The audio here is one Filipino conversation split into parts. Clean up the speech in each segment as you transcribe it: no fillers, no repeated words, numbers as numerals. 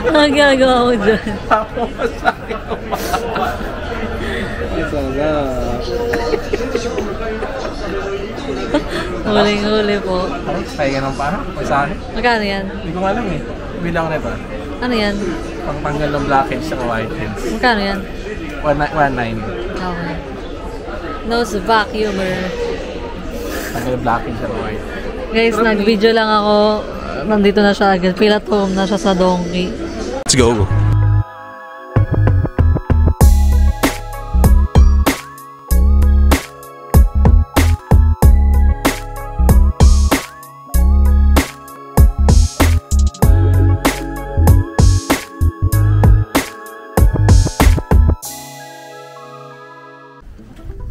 Ang ginagawa ko dyan. Papamasakit ko pa. Isa na. Huling-huli po. Kaya ganun pa? May sa akin? Magkano yan? Hindi ko alam eh. Bilang nito. Ano yan? Pangtanggal ng blackheads sa whiteheads. Magkano yan? 1.9. Okay. Nose vacuumer. Tanggal blackheads sa white. Guys, nag-video lang ako. Nandito na siya agad. Feel at home na siya sa donkey. Let's go!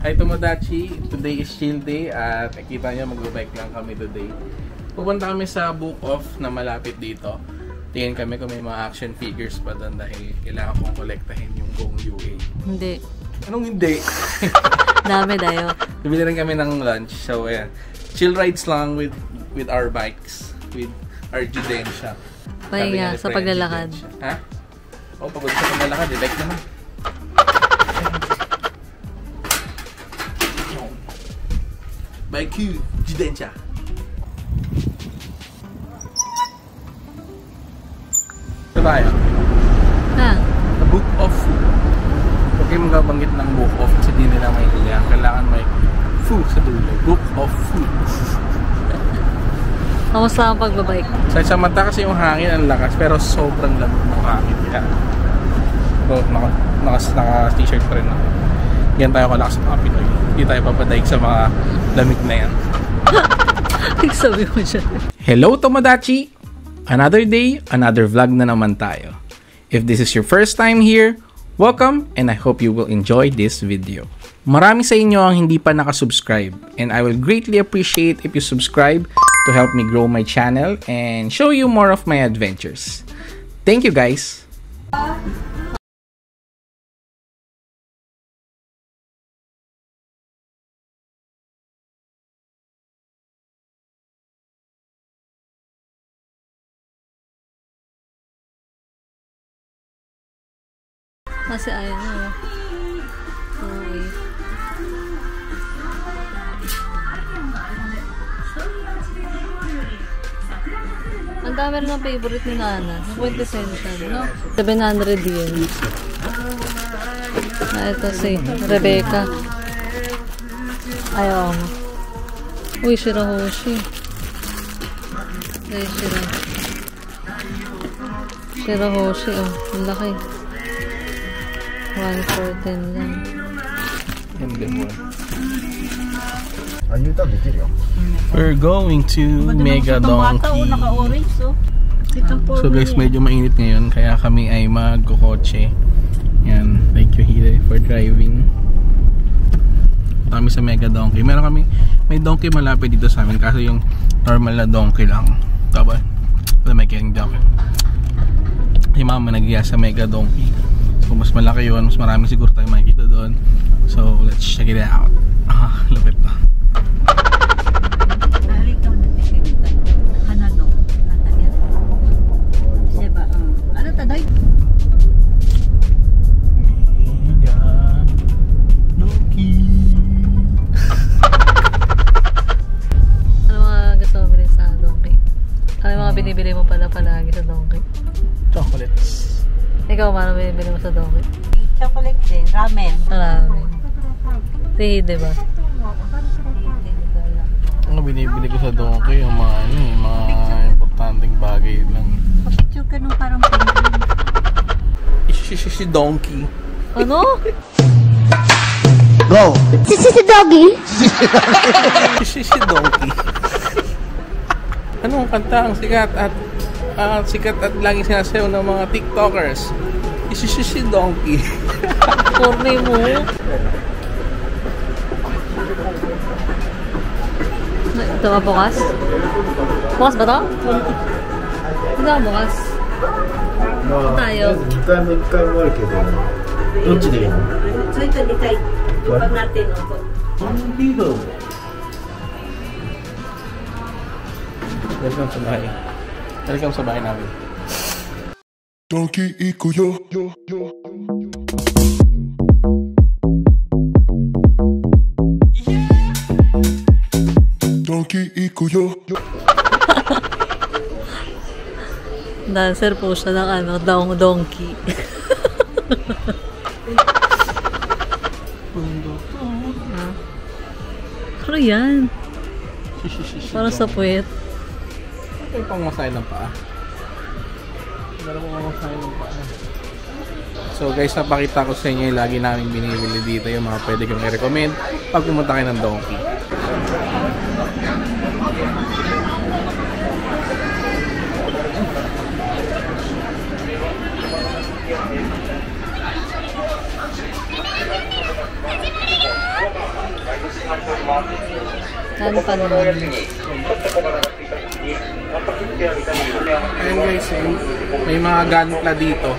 Hi Tomodachi! Today is chill day at nakita nyo mag-bike lang kami today. Pupunta kami sa Book Off na malapit dito. Tingin kami kung may mga action figures pa doon dahil kailangan kong kolektahin yung buong UA. Hindi. Anong hindi? Dami dayo. Bibili rin kami ng lunch. So ayan, chill rides lang with our bikes. With our Judensha. Pahinga sa paglalakad. Ha? Oo, pagod sa paglalakad. Bike naman. By Q, Judensha. Ito tayo. Ha? The Book of Food. Huwag kayong magabanggit ng Book of kasi di nila maintindihan. Kailangan may food sa dulo. Book of Food. Kamusta ang pagbabike? Sa mata kasi yung hangin ang lakas pero sobrang lamig ng hangin. Kaya naka-t-shirt pa rin ako. Yan tayo kalakas sa mga Pinoy. Hindi tayo papadaig sa mga lamig na yan. Sabi mo dyan. Hello Tomodachi! Another day, another vlog na naman tayo. If this is your first time here, welcome and I hope you will enjoy this video. Marami sa inyo ang hindi pa nakasubscribe and I will greatly appreciate if you subscribe to help me grow my channel and show you more of my adventures. Thank you guys! Kasi ayaw mo. Okay. Ang dami rin ng favorite ni Nana. Yung quintessential, no? 700 yun. Ito si Rebecca. Ayaw mo. Uy, Shirahoshi. Ay, Shirahoshi, oh. Ang laki. 1 for 10 lang. We're going to Mega Donkey. So guys, medyo mainit ngayon kaya kami ay magkukotse. Yan, thank you Hide for driving. Kami sa Mega Donkey. May donkey malapit dito sa amin kasi yung normal na donkey lang. Tapos, may king donkey. Si mama nag-iya sa Mega Donkey. Kung mas malaki yun, mas marami siguro tayo makikita doon. So, let's check it out. Lupit na. Ano taday? Mega Donkey. Ano mga gusto mo bilhin sa donkey? Ano mga binibili mo pala palagi sa donkey? Chocolates. Ikaw, paano binibili mo sa donkey? Chocolate din, ramen. Ramen. Si, diba? Ang binibili ko sa donkey yung mga mga importanteng bagay lang. Picture ka nung parang penguin. Si donkey. Ano? Go! Si Doggy? Si donkey. Anong kanta ang sikat at laging sinasayaw ng mga TikTokers? Si donkey. Corny mo. Ito ba bukas? Bukas ba to? Hindi ba bukas? Tayo. 2回も1回もあるけど、どっちでいいの？それと2回pag natin ako. Dito. Welcome sa bahay. Welcome sa bahay namin. Donkey ikuyo. Donkey ikuyo. Dancer po siya ng ano, donkey. Ano yan? Parang sa puwet. Ito yung pangmasay ng paa. Meron mo pangmasay ng paa. So guys, napakita ko sa inyo yung lagi namin binibili dito, yung mga pwede kong i-recommend pag pumunta kayo ng Donkey. Ano pa naman? Ayan guys, may mga gantla dito.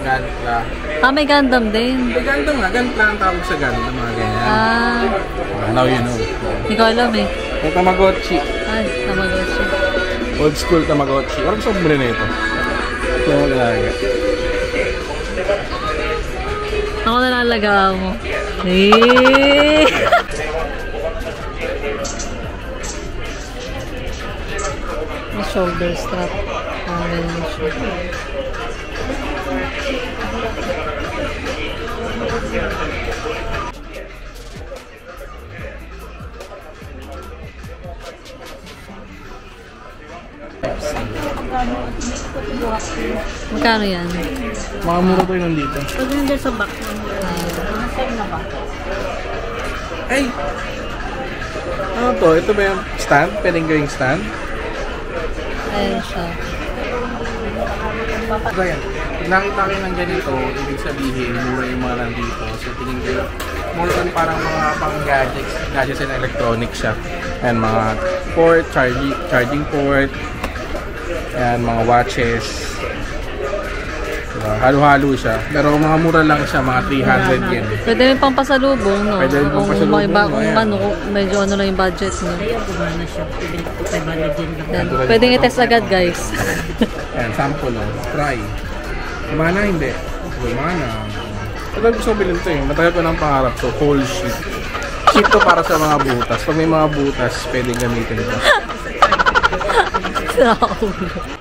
Gantla. Ah, may Gundam din. May gantla nga, gantla ang tawag sa gantla, mga ganyan. Ah, Now you know. hindi ko alam eh. May Tamagotchi. Ah, Tamagotchi. Old school Tamagotchi. Parang sobre na ito. Ito yung mag-alaga. Ako nalalagaan mo. Eh! May shoulder strap. Ganyan siya. Magkano yan? Mga mura to yung nandito. Pag nandiyan sa back mo, nasaan na ba? Ay! Ano to? Ito ba yung stand? Pwedeng gawing stand? Ayan siya. So yan, kung nakita kayo ng ganito, ibig sabihin, mura yung mga nandito. So tingin kayo, more on parang mga pang gadgets and electronics siya. Ayan, mga port, charging port, ayan, mga watches. Diba? Halo-halo siya. Pero mga mura lang siya, mga 300 yen. Pwede rin pang pasalubong, no? Pwede rin pang Kung pasalubong, may iba, no? kung Ayan. ano, medyo ano lang yung budget mo. Kaya gumana siya. 500 din lang. Yan. Pwedeng i-test agad, guys. Ayan, sample o. Try. Gumana, hindi. Gumana. Tagal gusto ko bilhin ito eh. Matagal ko ng pangarap. So, whole sheet. Sheet to para sa mga butas. Pag may mga butas, pwedeng gamitin ito. Sa ulo.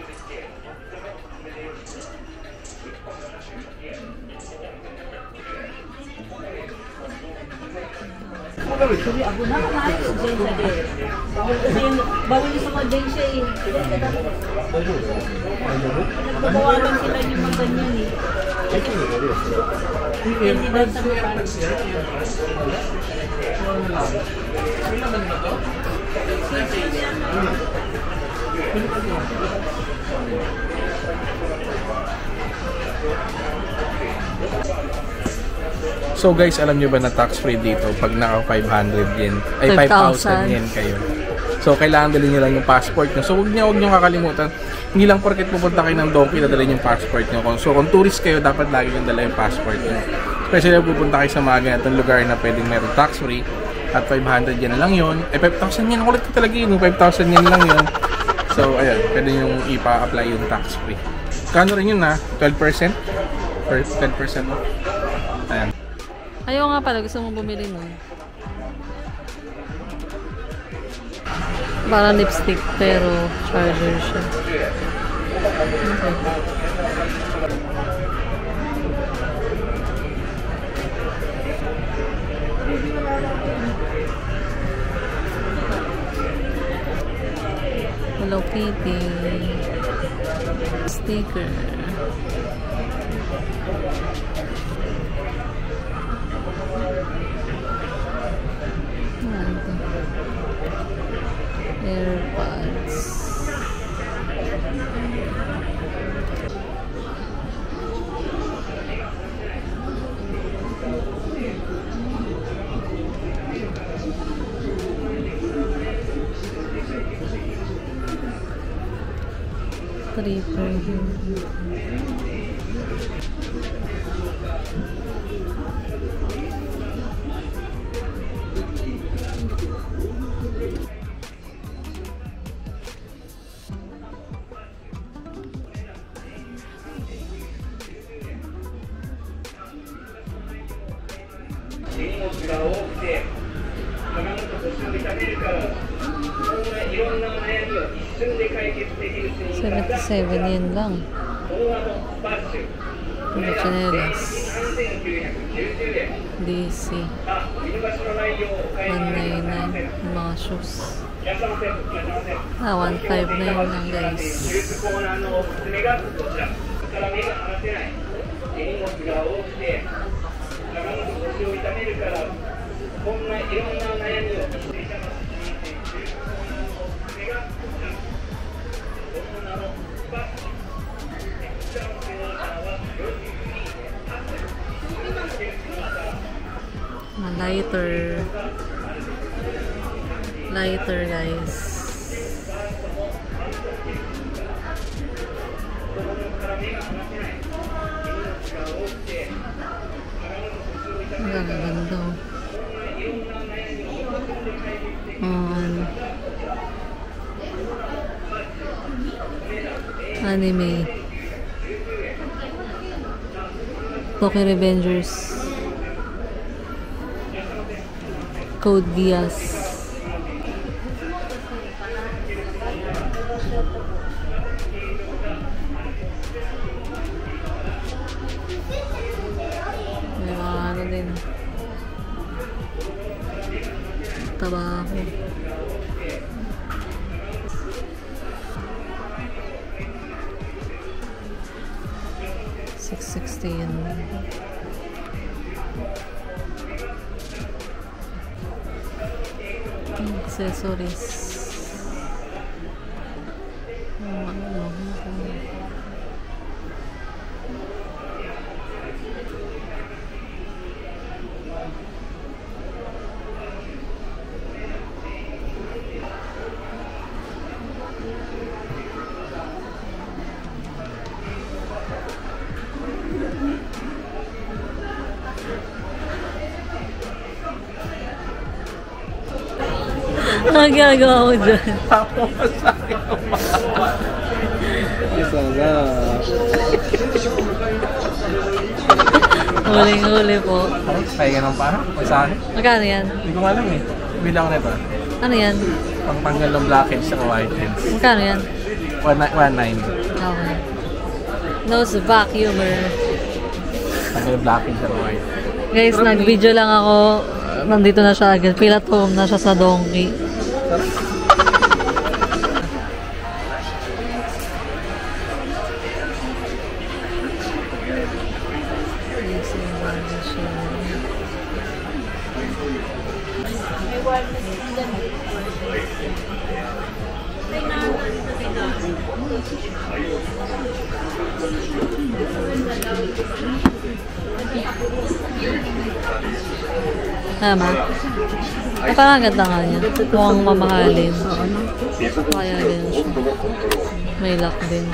Sabi, ako na kumain. Bawal yung sa mga siya eh. Nagbabawalan sila yung mga ganyan eh. Hindi ba sa mga So guys, alam nyo ba na tax free dito pag naka 500 yen, ay 5,000 yen kayo. So kailangan dalhin nyo lang yung passport nyo. So huwag nyo kakalimutan, hindi lang porket pupunta kayo ng Donkey na dalhin yung passport nyo. So kung tourist kayo, dapat lagi yung dala yung passport nyo. Especially kung pupunta kayo sa mga ganitong lugar na pwedeng meron tax free at 500 yen na lang yun. Eh 5,000 yen, kulit ko talaga yun, 5,000 yen lang yun. So ayan, pwede nyo ipa-apply yung tax free. Kano rin yun na? 12%? Or 10% off? Ayan. Ayaw nga pala, gusto mong bumili nun. Parang lipstick, pero charger siya. Okay. Hello Kitty. Sticker. AirPods. Three per here. $77 yen lang. Mga chinelas. DC. $199. Mga shoes. 159 lang guys. Lighter guys. Ang ganda. Anime. Tokyo Revengers. Code Geass. May mga ano din. Tabako. $660 yan. Accessories. Ang ginagawa mo dyan? Isa na. Huling-huli po. Kaya ka ng para? O sa akin? Magkano yan? Hindi ko alam eh. Bilang na ito. Ano yan? Pangtanggal ng blackheads sa whiteheads. Magkano yan? 190. Okay. Nose vacuumer. Tanggal ng blackheads sa white. Guys, nag-video lang ako. Nandito na siya agad. Feel at home na siya sa donkey. Tama. Ay, parang ganda nga niya. Mukhang mamahalin. Kaya ganun siya. May lock din.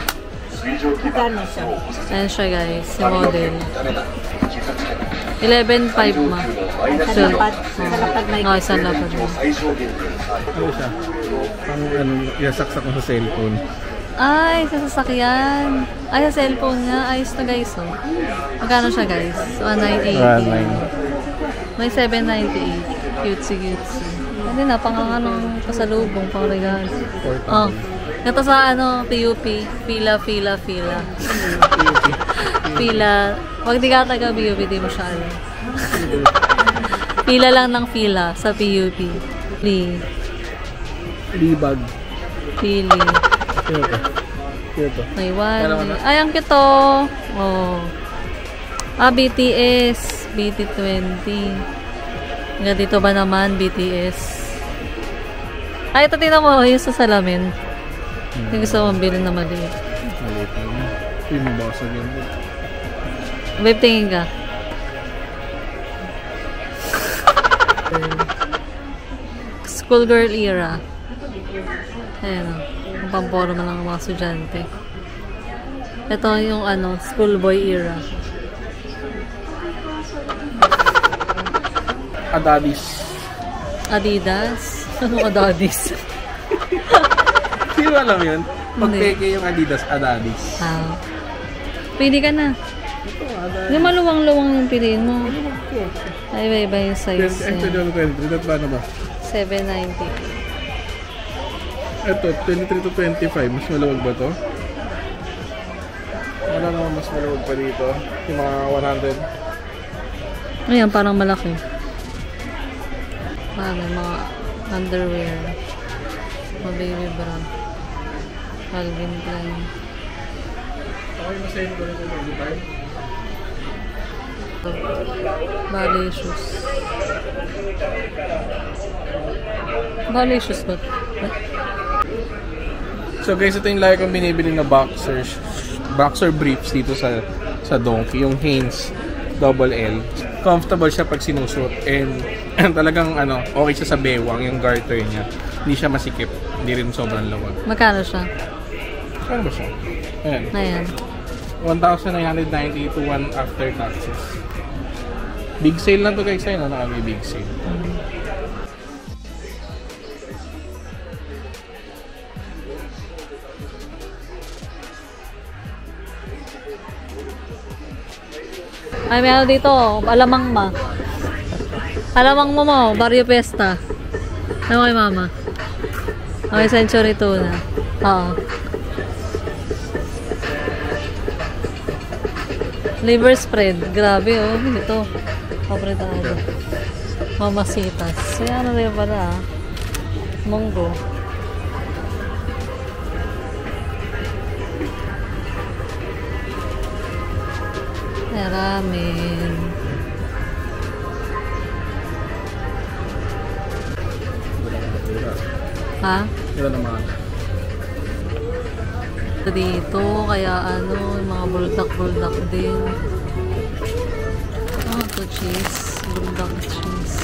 Ayan siya guys. Si model. 11.5 ma. Sa lapad. Sa lapad may Oo, isang lapad mo. Ano siya? Pang yasaksak mo sa cellphone. Ay, sa sasakyan. Ay, sa cellphone niya. Ayos na guys, oh. Magkano siya guys? 198. May 798. Cutesy. Hindi na, pang ano, pasalubong, pang regalo. Oh. Ito sa ano, PUP. Pila. Pila. Wag di ka taga PUP, di mo siya alam. Pila lang ng pila sa PUP. Libag. Pili. Ito. May one. Ay, ang kito. Oh. BTS. BT20. Hanggang dito ba naman, BTS? Ay, ito tingnan mo. Yung sa salamin. Yung gusto mong bilhin na maliit. Maliit na. Yung mabasag yan. Babe, tingin ka. Schoolgirl era. Ayan o. Ang pamporo man ng mga estudyante. Ito yung ano, schoolboy era. Adidas? Ano Adidas? Sino alam yun? Pag peke yung Adidas, Adadis. Pwede ka na. Hindi maluwang-luwang yung piliin mo. Ay, iba-iba yung size. Ito, 23. At paano ba? 790. Ito, 23 to 25. Mas maluwag ba to? Wala naman mas maluwag pa dito. Yung mga 100. Ayan, parang malaki. Mga underwear. Mga baby bra. Calvin Klein. Okay, masayin ko rin ito 25. Ballet shoes. Ballet shoes ba? So guys, ito yung lagi kong binibili na boxer briefs dito sa Donkey. Yung Hanes Double L. Comfortable siya pag sinusuot. And talagang okay siya sa bewang. Yung garter niya. Hindi siya masikip. Hindi rin sobrang lawag. Magkano siya? Ano ba siya? Ayan. Ayan. 1,990 to 1 after taxes. Big sale na to guys. Ayun, big sale. Ay, meron dito. Alamang ma. Alamang mo, Barrio Fiesta. Ano kay mama? Okay, Century Tuna. Oo. Liver spread. Grabe, oh. Ito. Kapretado. Mamasitas. Kaya ano rin pala, ah. Munggo. Ramen. Ha? Ito naman. Dito, kaya mga buldak-buldak din. Ito cheese. Buldak cheese.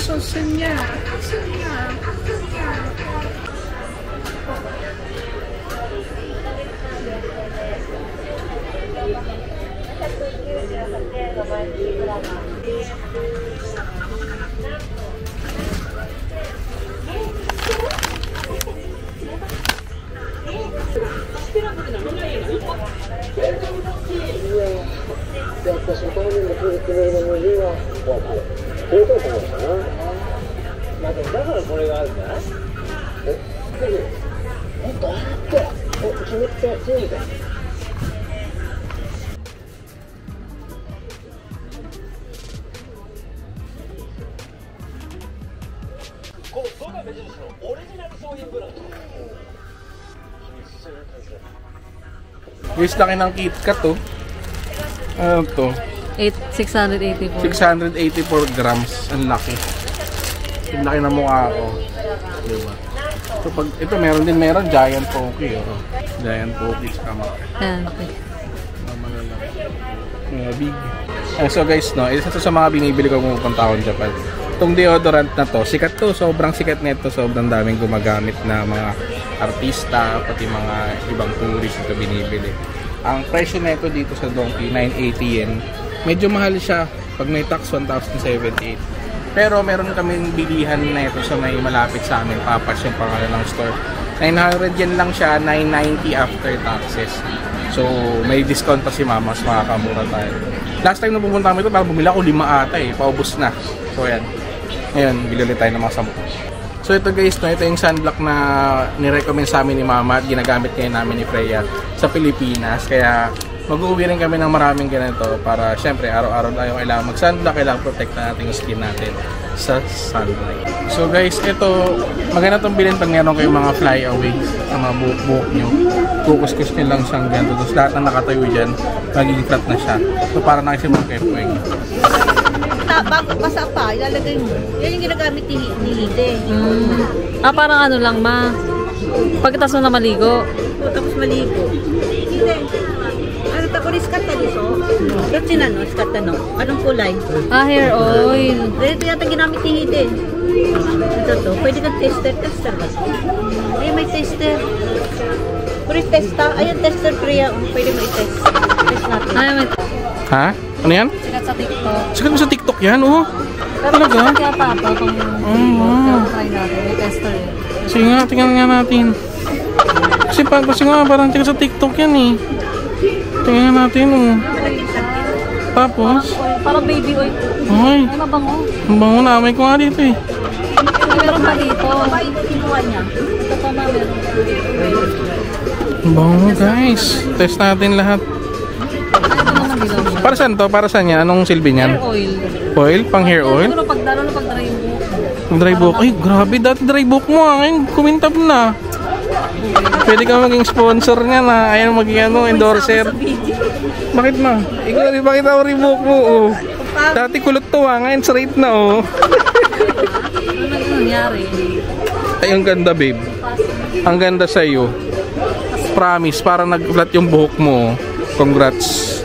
Sosenya. Guys, laki ng KitKat to. Ano to? 684. 684 grams. Ang laki. Ang laki ng mukha ko. Diba? So pag ito meron Giant Poke. Oh. Giant Poke sa mga. Ayan, okay. Big. So guys, isa to sa mga binibili ko kung pupunta ako sa Japan. Itong deodorant na to, sikat to. Sobrang sikat nito. Sobrang daming gumagamit na mga artista, pati mga ibang tourist ito binibili. Ang presyo nito dito sa Donkey, 980 yen. Medyo mahal siya. Pag may tax, 1,078. Pero meron kaming bilihan na ito sa may malapit sa amin. Papas yung pangalan ng store. 900 yen lang siya, 990 after taxes. So, may discount pa si mama, mas makakamura tayo. Last time na pumunta kami ito, parang bumila ko 5 ata eh. Paubos na. So, yan. Ngayon, bilili tayo ng mga 10. So, ito guys, ito yung sunblock na nirecommend sa amin ni mama at ginagamit ngayon namin ni Freya sa Pilipinas. Kaya, mag-uwi rin kami ng maraming ganito para syempre araw-araw tayo kailangan mag-sunblock, kailangan protect na natin yung skin natin sa sunlight. So guys, ito maganda itong bilhin pag meron kayong mga flyaway sa mga buhok nyo. Kukuskus nyo lang siyang ganito. Tapos lahat ng nakatayo dyan, magiging flat na siya. So para nakasimang kepweng. Bago basa pa, ilalagay mo. Yan yung ginagamit ni Hide. Parang lang ma. Pagkatapos mo na maligo. Tapos maligo. Hide. Ano tako rin skat na diso? Ito sinano, skat na no? Anong kulay? Hair oil. Ito yata ginamit ni Hide. Ito to. Pwede kang tester ba? Ay, may tester. Pwede testa. Ayan, tester Priya. Pwede mo i-test. Test natin. Ay, may... Ha? Ano yan? Sikat sa TikTok. Sikat mo sa TikTok yan, oh. Pero Talaga? masakit yata ito itong Pero try natin. May tester eh. Sige nga, tingnan nga natin. Kasi nga, parang sikat sa TikTok yan eh. Tingnan nga natin, oh. Tapos? Parang baby oil. Ay, Ay, mabango. ang bango na. May ko nga dito eh. Ay, meron pa dito. Kinuha niya. Ito pa ma, meron. Ang bango, guys. Test natin lahat. Ay, ito naman dilaw niya. Para saan to? Para saan yan? Anong silbi Hair niyan? oil. Oil? Pang hair oil? Siguro pag lalo na pag dry buhok. Dry book. Ay, grabe. Dati dry book mo. Ngayon, kumintab na. Pwede ka maging sponsor niya na. Ayan, maging endorser. Bakit ma? Ikaw rin, bakit ako revoke mo? Oh. Dati kulot to ngayon straight na oh. Ano nangyari? Ay, ang ganda babe. Ang ganda sa'yo. Promise, parang nag-flat yung buhok mo. Congrats.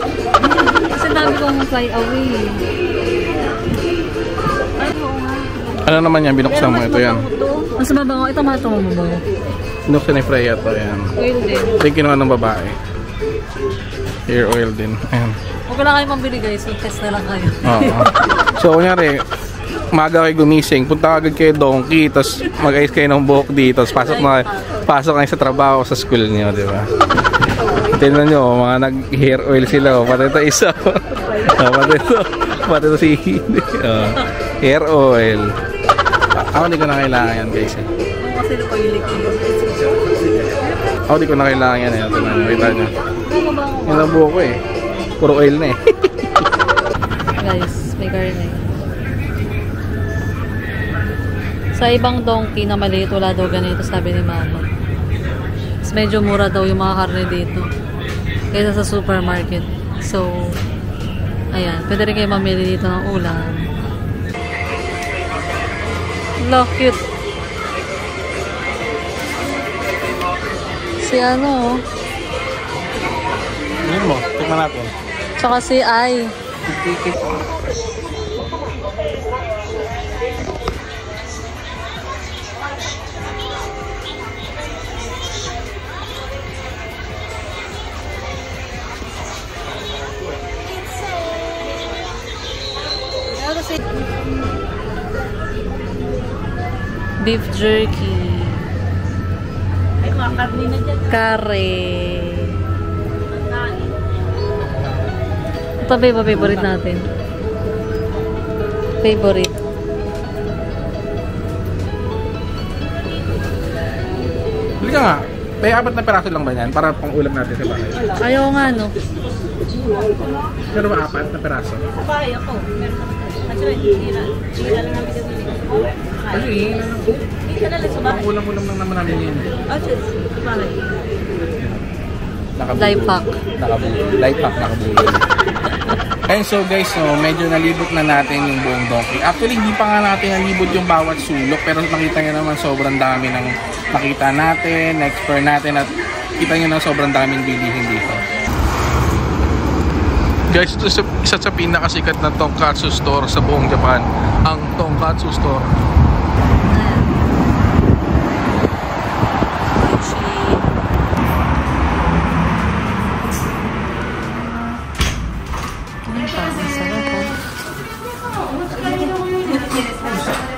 Kasi dami kong fly away. Ay, oo nga. Ano naman yan? Binuksan mo. Ito yan. Mas mabango. Ito mga mabango. Binuksan ni Freya to. Yan. Oil din. Ito yung kinuha ng babae. Hair oil din. Ayan. Huwag na kayo mambili guys. Test na lang kayo. Oo. So, kunyari, maga kayo gumising, punta agad kayo Donkey, tapos mag-ayos kayo ng buhok dito, tapos pasok kayo sa trabaho sa school niyo, di ba? Tingnan nyo, mga nag-hair oil sila, pati ito isa. Pati ito si hair oil. Ako di ko na kailangan yan, guys. Kasi ito pa yung Ako di ko na kailangan yan. Kita nyo. Yan ang buhok ko eh. Puro oil na eh. Guys, may karne. Sa ibang donkey na maliit, wala daw ganito, sabi ni mama. Mas medyo mura daw yung mga karne dito kaysa sa supermarket. So, ayan. Pwede rin kayo mamili dito ng ulam. Look, cute. Si ano, Yun mo, tignan natin. tsaka si Ai. Beef jerky. Ay, mga karni na dyan. Kare. Ito ba yung favorite natin? Favorite. Huli ka nga. May 4 na peraso lang ba yan? Para pang ulam natin sa bahay. Ayaw nga, no? Pero ba 4 na peraso? Sa bahay ako. Meron naman tayo. Kasi hindi na lang namin gawin. Ay, Hindi ka nalang sa bahay. pang ulam-ulam lang naman namin yun. Oh, sa bahay. Life hack. Life hack, nakabulol. Ayun, so guys, no, medyo nalibot na natin yung buong donkey. Actually, hindi pa nga natin nalibot yung bawat sulok, pero nakita nyo naman sobrang dami ng nakita natin, na-explore natin, at kita nyo na sobrang daming bilihin dito. Guys, ito isa sa pinakasikat na tonkatsu store sa buong Japan, ang Tonkatsu Store.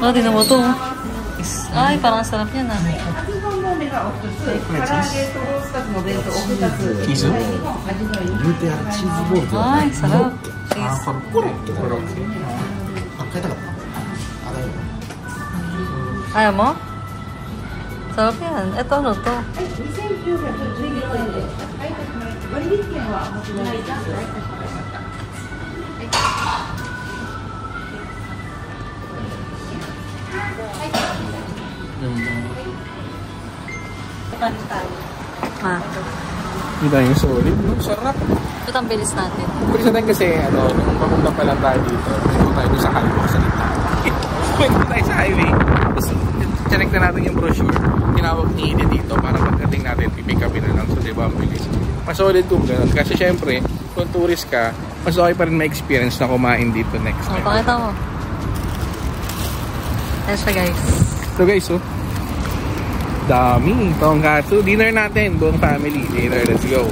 Oh, tinan mo to. Ay, parang sarap yan ah. Cheese? Ay, sarap. Cheese. Ayaw mo? Sarap yan. Ito ano to? Ah. Hindi tayo yung solid, no? Sarap. Ito ang bilis natin. Kasi natin kasi, nung papunta pa lang tayo dito, ito tayo sa highway sa gitna. Ito tayo sa highway. Tapos, check na natin yung brochure. Tinawag ni Ede dito para pagdating natin, pipick upin na lang. So, diba, ang bilis. Mas solid kung gano'n. Kasi syempre, kung tourist ka, mas okay pa rin may experience na kumain dito next time. Pakita mo. Ayan siya guys. So guys, oh. Dami. Tonkatsu. Dinner natin. Buong family. Dinner. Let's go.